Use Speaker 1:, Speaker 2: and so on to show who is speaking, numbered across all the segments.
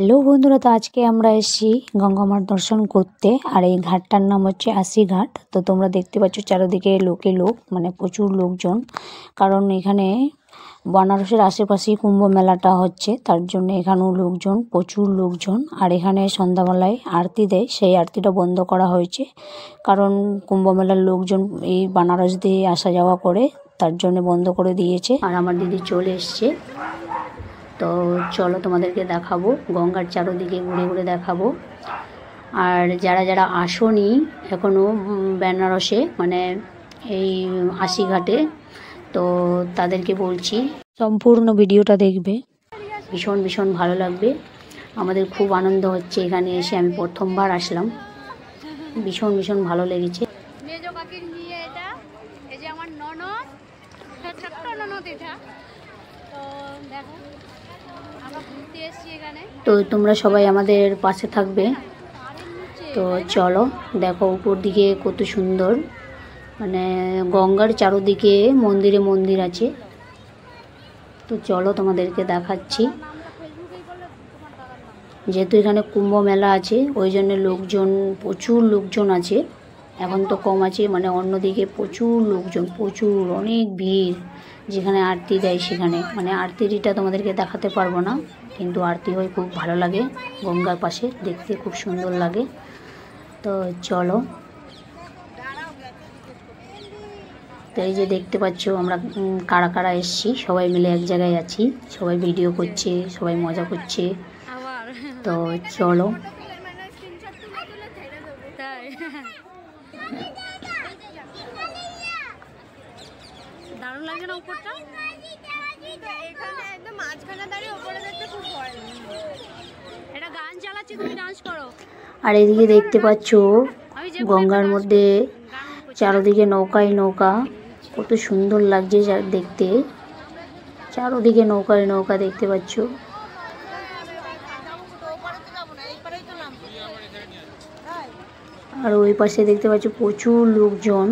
Speaker 1: Hello বন্ধুরা, তো আজকে আমরা এসেছি গঙ্গা মার দর্শন করতে। আর এই ঘাটটার নাম হচ্ছে আশি ঘাট। তো তোমরা দেখতে পাচ্ছ চারিদিকে লোকে লোক, মানে প্রচুর লোকজন। কারণ এখানে বেনারসের আশেপাশেই কুম্ভ মেলাটা হচ্ছে, তার জন্য এখানেও লোকজন, প্রচুর লোকজন। আর এখানে সন্ধ্যাবেলায় আরতি দেয়, সেই আরতিটা বন্ধ করা হয়েছে কারণ কুম্ভ মেলার লোকজন এই বেনারস দিয়ে আসা যাওয়া করে, তার জন্য বন্ধ করে দিয়েছে। আর আমার দিদি চলে এসছে, তো চলো তোমাদেরকে দেখাবো, গঙ্গার চারদিকে ঘুরে ঘুরে দেখাবো। আর যারা যারা আসোনি এখনও বেনারসে, মানে এই আশি ঘাটে, তো তাদেরকে বলছি সম্পূর্ণ ভিডিওটা দেখবে, ভীষণ ভীষণ ভালো লাগবে। আমাদের খুব আনন্দ হচ্ছে এখানে এসে, আমি প্রথমবার আসলাম, ভীষণ ভীষণ ভালো লেগেছে। তো তোমরা সবাই আমাদের পাশে থাকবে। তো চলো দেখো উপর দিকে কত সুন্দর, মানে গঙ্গার চারদিকে মন্দিরে মন্দির আছে। তো চলো তোমাদেরকে দেখাচ্ছি। যেহেতু এখানে কুম্ভ মেলা আছে ওই জন্য লোকজন, প্রচুর লোকজন আছে। এখন তো কম আছে, মানে অন্যদিকে প্রচুর লোকজন, প্রচুর অনেক ভিড়। যেখানে আরতি দেয় সেখানে, মানে আরতিটা তোমাদেরকে দেখাতে পারবো না, কিন্তু আরতি হয় খুব ভালো লাগে, গঙ্গার পাশে দেখতে খুব সুন্দর লাগে। তো চলো, তো এই যে দেখতে পাচ্ছ আমরা কারা কারা এসছি, সবাই মিলে এক জায়গায় আছি, সবাই ভিডিও করছে, সবাই মজা করছে। তো চলো, দারুণ লাগে না উপরটা? এখানে একদম মাঝখানে দাঁড়িয়ে উপরে দেখতে খুব ভয় লাগে। এটা গান চালাচ্ছি, তুমি ডান্স করো। আর এদিকে দেখতে পাচ্ছ গঙ্গার মধ্যে চারদিকে নৌকায় নৌকা, কত সুন্দর লাগছে দেখতে। চারদিকে নৌকায় নৌকা দেখতে পাচ্ছ। আর ওই পাশে দেখতে পাচ্ছ প্রচুর লোকজন।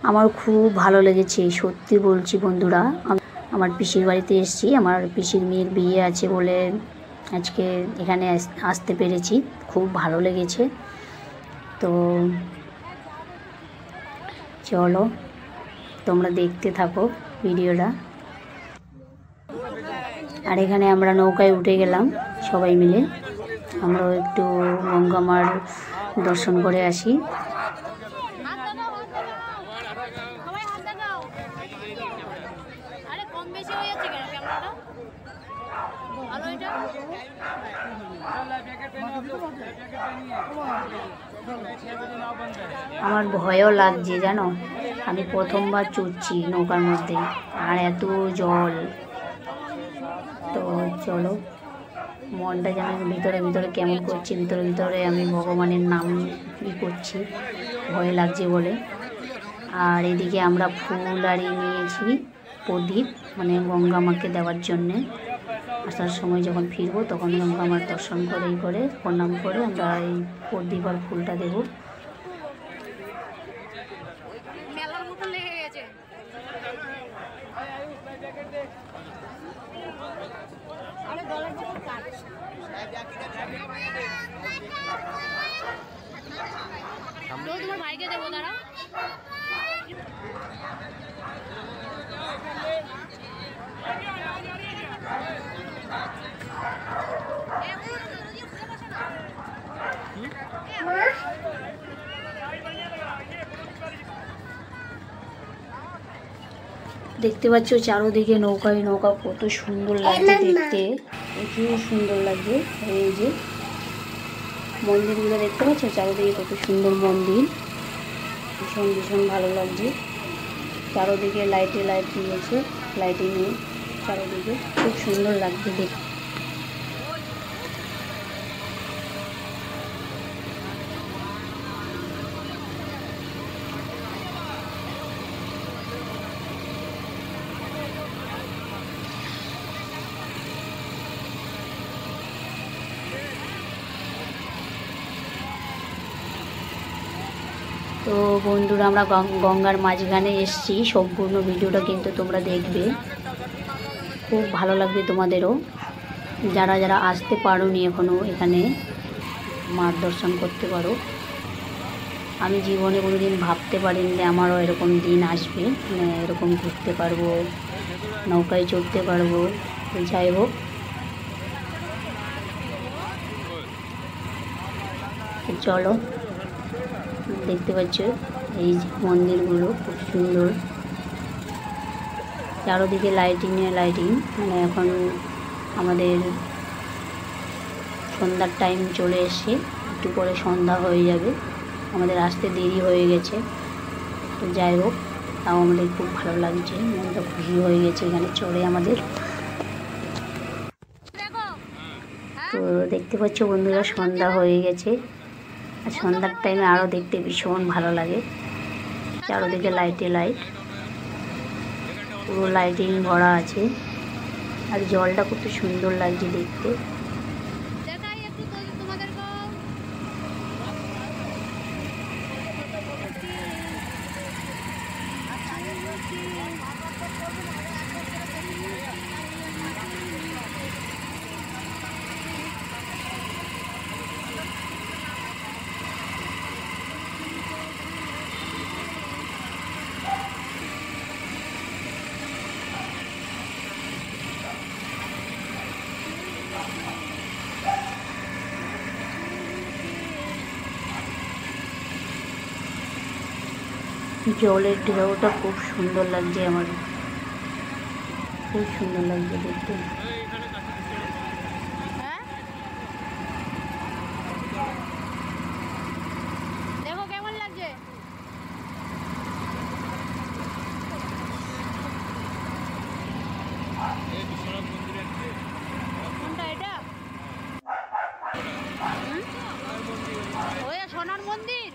Speaker 1: আমার খুব ভালো লেগেছে, সত্যি বলছি বন্ধুরা। আমার পিসির বাড়িতে এসেছি, আমার পিসির মেয়ের বিয়ে আছে বলে আজকে এখানে আসতে পেরেছি, খুব ভালো লেগেছে। তো চলো তোমরা দেখতে থাকো ভিডিওটা। আর এখানে আমরা নৌকায় উঠে গেলাম সবাই মিলে, আমরাও একটু গঙ্গা মার দর্শন করে আসি। আমার ভয়ও লাগছে জানো, আমি প্রথমবার চড়ছি নৌকার মধ্যে, আর এত জল। তো চলো, মনটা যেন ভিতরে ভিতরে কেমন করছে, ভিতরে ভিতরে আমি ভগবানের নাম করছি, ভয় লাগছে বলে। আর এদিকে আমরা ফুল আড়ি নিয়েছি, প্রদীপ, মানে গঙ্গা মাকে দেওয়ার জন্যে। আসার সময় যখন ফিরবো তখন গঙ্গা মার দর্শন করে প্রণাম করে আমরা এই প্রদীপ আর ফুলটা দেবো। তোমার ভাইকে দেবো দাঁড়া। দেখতে পাচ্ছ চারোদিকে নৌকায় নৌকা, কত সুন্দর লাগছে দেখতে, প্রচুর সুন্দর লাগছে। এই যে মন্দিরগুলো দেখতে পাচ্ছ চারোদিকে, কত সুন্দর মন্দির, ভীষণ ভীষণ ভালো লাগছে। চারোদিকে লাইটে লাইট দিয়েছে, লাইটিং চারোদিকে খুব সুন্দর লাগছে দেখতে। তো বন্ধুরা আমরা গঙ্গার মাঝখানে এসেছি, সম্পূর্ণ ভিডিওটা কিন্তু তোমরা দেখবে। খুব ভালো লাগবে তোমাদেরও, যারা যারা আসতে পারোনি এখনও এখানে মার দর্শন করতে পারো। আমি জীবনে কোনোদিন ভাবতে পারিনি যে আমারও এরকম দিন আসবে, মানে এরকম ঘুরতে পারবো, নৌকায় চড়তে পারবো। তো যাই হোক, চলো, দেখতে পাচ্ছ এই যে মন্দিরগুলো খুব সুন্দর, চারোদিকে লাইটিং, মানে এখন আমাদের সন্ধ্যার টাইম চলে এসছে, একটু পরে সন্ধ্যা হয়ে যাবে, আমাদের আসতে দেরি হয়ে গেছে। তো যাই হোক, তাও আমাদের খুব ভালো লাগছে, মনটা খুশি হয়ে গেছে এখানে চড়ে আমাদের। তো দেখতে পাচ্ছ বন্ধুরা, সন্ধ্যা হয়ে গেছে, আর সন্ধ্যার টাইমে আরও দেখতে ভীষণ ভালো লাগে। চারোদিকে লাইট, পুরো লাইটিং ভরা আছে, আর জলটা কত সুন্দর লাগছে দেখতে। জলের ঢেউটা খুব সুন্দর লাগছে, আমার খুব সুন্দর লাগছে দেখতে।
Speaker 2: দেখো কেমন লাগছে। কোনটা এটা? ওই সোনার মন্দির।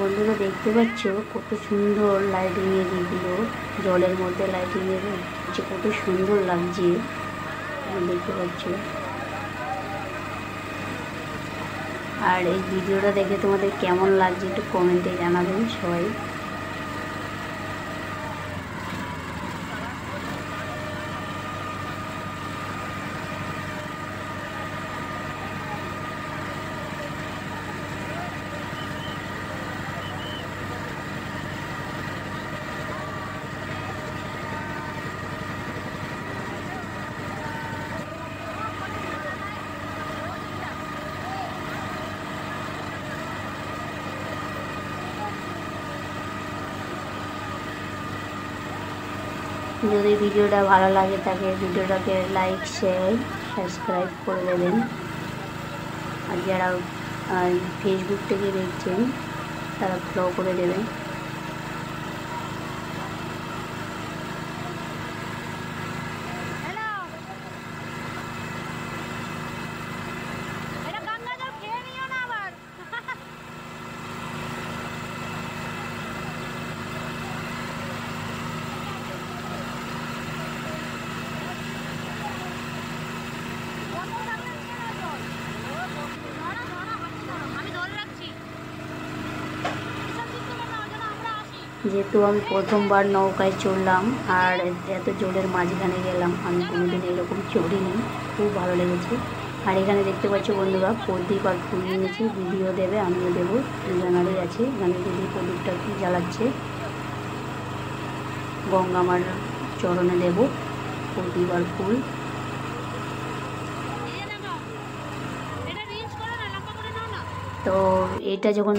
Speaker 1: বন্ধুরা দেখতে পাচ্ছ কত সুন্দর লাইটিংয়ের এগুলো, জলের মধ্যে লাইটিংয়ের যে কত সুন্দর লাগছে দেখতে পাচ্ছ। আর এই ভিডিওটা দেখে তোমাদের কেমন লাগছে একটু কমেন্টে জানাবেন সবাই। যদি ভিডিওটা ভালো লাগে তাকে ভিডিওটাকে লাইক শেয়ার সাবস্ক্রাইব করে দেবেন, আর যারা ফেসবুক থেকে দেখছেন তারা ফলো করে দেবেন। যেহেতু আমি প্রথমবার নৌকায় চড়লাম আর এত জলের মাঝখানে গেলাম, আমি কোনোদিন এরকম চড়িনি, খুব ভালো লেগেছে। আর এখানে দেখতে পাচ্ছ বন্ধুরা প্রদীপ আর ফুল নিয়েছি, ভিডিও দেবে আমিও দেবো, দুজনারই আছে। এখানে দিদি প্রদীপটা কি জ্বালাচ্ছে, গঙ্গা মার চরণে দেব প্রদীপ আর ফুল। তো এটা যখন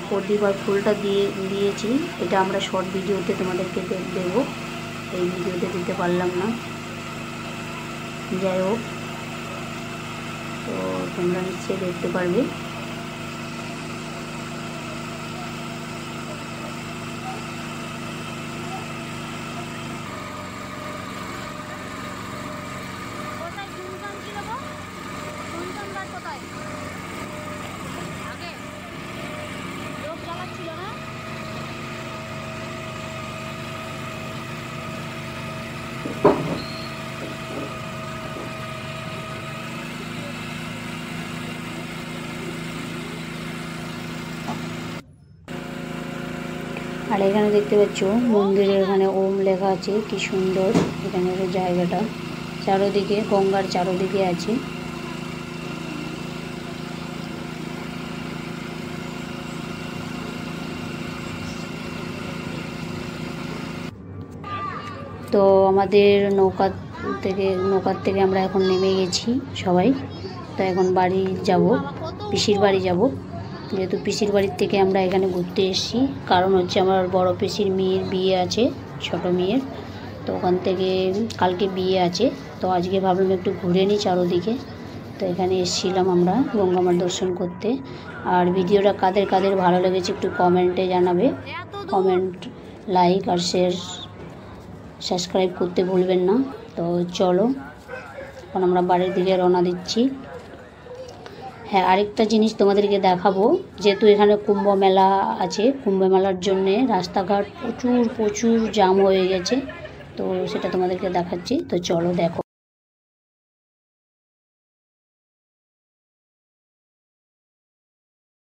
Speaker 1: প্রদীপ আর ফুলটা দিয়েছি, এটা আমরা শর্ট ভিডিওতে তোমাদেরকে দেবো, এই ভিডিওতে দিতে পারলাম না। যাই হোক, তো তোমরা নিশ্চয়ই দেখতে পারবে। আর এখানে দেখতে পাচ্ছ মন্দিরের এখানে ওম লেখা আছে, কি সুন্দর এখানে জায়গাটা, চারোদিকে গঙ্গার চারোদিকে আছে। তো আমাদের নৌকার থেকে আমরা এখন নেমে গেছি সবাই। তো এখন বাড়ি যাব, পিসির বাড়ি যাব, যেহেতু পিসির বাড়ির থেকে আমরা এখানে ঘুরতে এসেছি। কারণ হচ্ছে আমার বড় পিসির মেয়ের বিয়ে আছে, ছোট মেয়ের। তো ওখান থেকে কালকে বিয়ে আছে, তো আজকে ভাবলাম একটু ঘুরে নিই চারোদিকে। তো এখানে এসেছিলাম আমরা গঙ্গামার দর্শন করতে। আর ভিডিওটা কাদের কাদের ভালো লেগেছে একটু কমেন্টে জানাবে। কমেন্ট, লাইক আর শেয়ার, সাবস্ক্রাইব করতে ভুলবেন না। তো চলো এখন আমরা বাড়ির দিকে রওনা দিচ্ছি। হ্যাঁ, আরেকটা জিনিস তোমাদেরকে দেখাবো, যেহেতু এখানে কুম্ভ মেলা আছে, কুম্ভ মেলার জন্যে রাস্তাঘাট প্রচুর জ্যাম হয়ে গেছে। তো সেটা তোমাদেরকে দেখাচ্ছি, তো চলো দেখো।